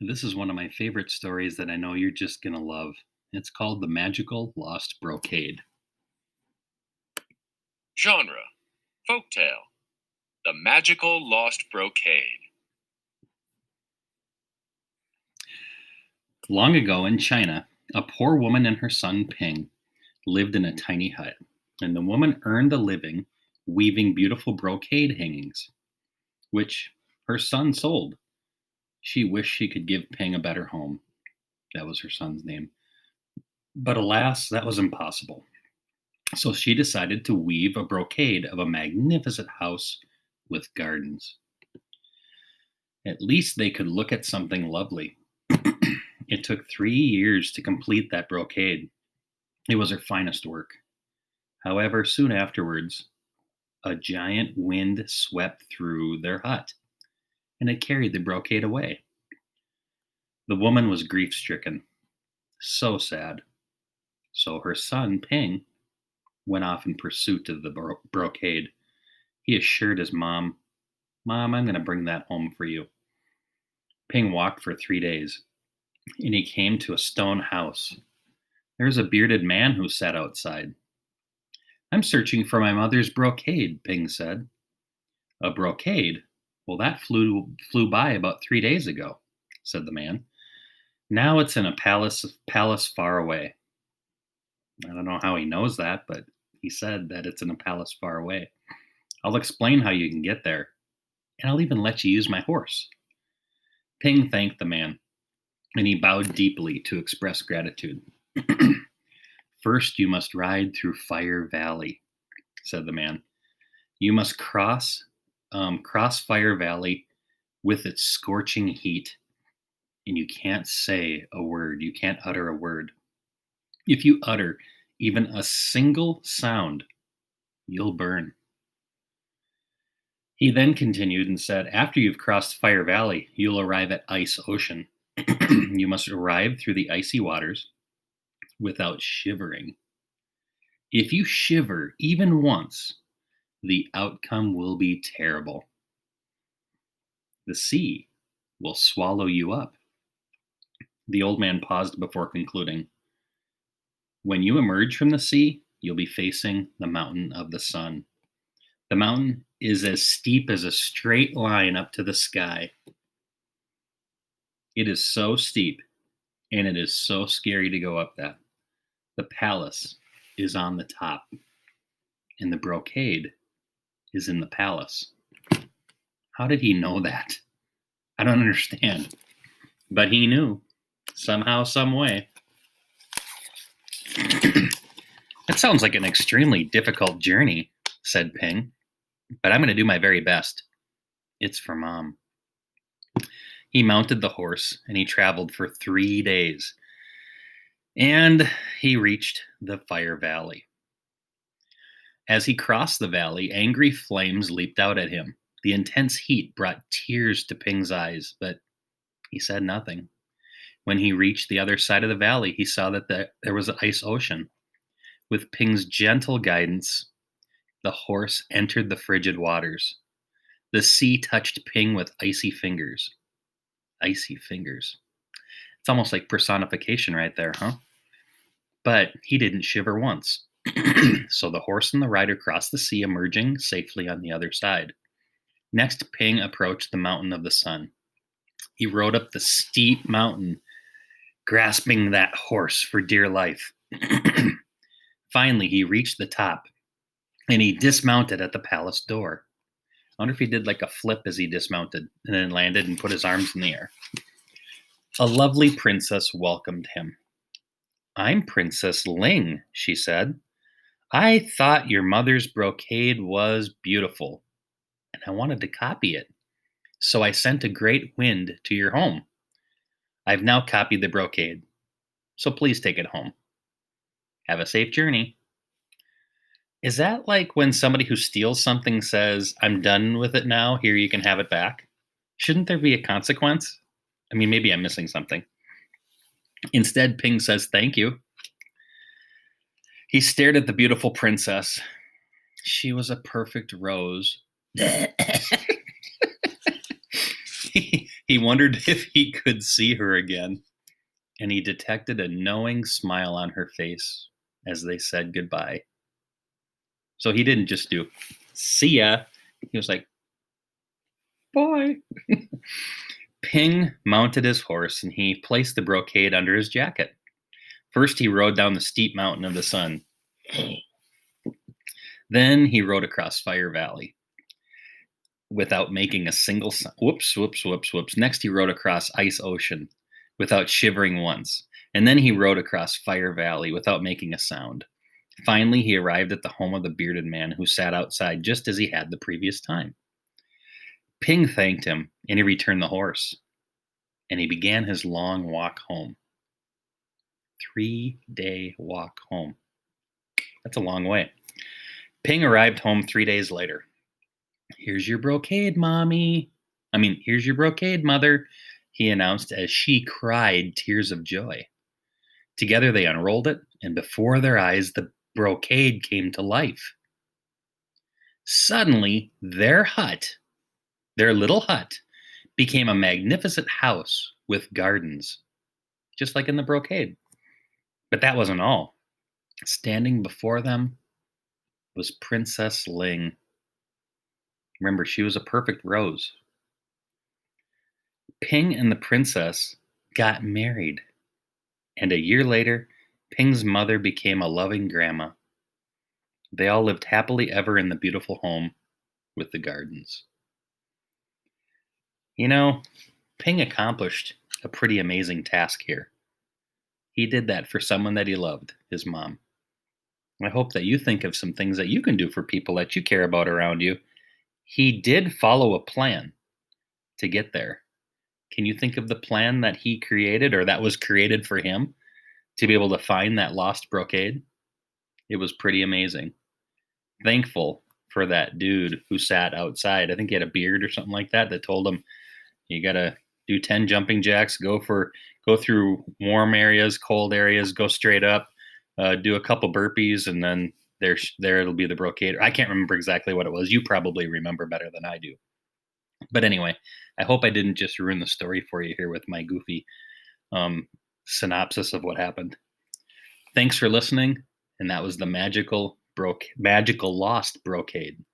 This is one of my favorite stories that I know you're just going to love. It's called The Magical Lost Brocade. Genre: Folktale. The Magical Lost Brocade. Long ago in China, a poor woman and her son Ping lived in a tiny hut, and the woman earned a living weaving beautiful brocade hangings, which her son sold. She wished she could give Ping a better home. That was her son's name. But alas, that was impossible. So she decided to weave a brocade of a magnificent house with gardens. At least they could look at something lovely. It took 3 years to complete that brocade. It was her finest work. However, soon afterwards, a giant wind swept through their hut, and it carried the brocade away. The woman was grief stricken, so sad. So her son, Ping, went off in pursuit of the brocade. He assured his mom, "Mom, I'm going to bring that home for you." Ping walked for 3 days, and he came to a stone house. There was a bearded man who sat outside. "I'm searching for my mother's brocade," Ping said. "A brocade? Well, that flew by about 3 days ago," said the man. "Now it's in a palace far away." I don't know how he knows that, but he said that it's in a palace far away. "I'll explain how you can get there, and I'll even let you use my horse." Ping thanked the man, and he bowed deeply to express gratitude. "First, you must ride through Fire Valley," said the man. "You must cross Fire Valley with its scorching heat, and you can't say a word. You can't utter a word. If you utter even a single sound, you'll burn." He then continued and said, "After you've crossed Fire Valley, you'll arrive at Ice Ocean. You must arrive through the icy waters without shivering. If you shiver even once, the outcome will be terrible. The sea will swallow you up." The old man paused before concluding. "When you emerge from the sea, you'll be facing the mountain of the sun. The mountain is as steep as a straight line up to the sky. It is so steep, and it is so scary to go up that. The palace is on the top, and the brocade is in the palace." How did he know that? I don't understand. But he knew. Somehow, some way. "That sounds like an extremely difficult journey," said Ping, "but I'm going to do my very best. It's for Mom." He mounted the horse and he traveled for 3 days. And he reached the Fire Valley. As he crossed the valley, angry flames leaped out at him. The intense heat brought tears to Ping's eyes, but he said nothing. When he reached the other side of the valley, he saw that there was an ice ocean. With Ping's gentle guidance, the horse entered the frigid waters. The sea touched Ping with icy fingers. Icy fingers. It's almost like personification right there, huh? But he didn't shiver once. So the horse and the rider crossed the sea, emerging safely on the other side. Next, Ping approached the mountain of the sun. He rode up the steep mountain, grasping that horse for dear life. Finally, he reached the top, and he dismounted at the palace door. I wonder if he did like a flip as he dismounted and then landed and put his arms in the air. A lovely princess welcomed him. "I'm Princess Ling," she said. "I thought your mother's brocade was beautiful, and I wanted to copy it. So I sent a great wind to your home. I've now copied the brocade, so please take it home. Have a safe journey." Is that like when somebody who steals something says, "I'm done with it now, here you can have it back"? Shouldn't there be a consequence? I mean, maybe I'm missing something. Instead, Ping says, "Thank you." He stared at the beautiful princess. She was a perfect rose. he He wondered if he could see her again, and he detected a knowing smile on her face as they said goodbye. So he didn't just do, see ya. He was like, bye. Ping mounted his horse and he placed the brocade under his jacket. First, he rode down the steep mountain of the sun. Then he rode across Fire Valley without making a single sound. Whoops, whoops, whoops, whoops. Next, he rode across Ice Ocean without shivering once. And then he rode across Fire Valley without making a sound. Finally, he arrived at the home of the bearded man who sat outside just as he had the previous time. Ping thanked him, and he returned the horse. And he began his long walk home. 3-day walk home. That's a long way. Ping arrived home 3 days later. Here's your brocade, mommy. Here's your brocade, mother, he announced as she cried tears of joy. Together they unrolled it, and before their eyes, the brocade came to life. Suddenly, their little hut, became a magnificent house with gardens, just like in the brocade. But that wasn't all. Standing before them was Princess Ling. Remember, she was a perfect rose. Ping and the princess got married, and a year later, Ping's mother became a loving grandma. They all lived happily ever in the beautiful home with the gardens. You know, Ping accomplished a pretty amazing task here. He did that for someone that he loved, his mom. I hope that you think of some things that you can do for people that you care about around you. He did follow a plan to get there. Can you think of the plan that he created or that was created for him to be able to find that lost brocade? It was pretty amazing. Thankful for that dude who sat outside. I think he had a beard or something like that told him, you got to do 10 jumping jacks, go through warm areas, cold areas, go straight up, do a couple burpees, and then there it'll be the brocade. I can't remember exactly what it was. You probably remember better than I do. But anyway, I hope I didn't just ruin the story for you here with my goofy synopsis of what happened. Thanks for listening, and that was the magical lost brocade.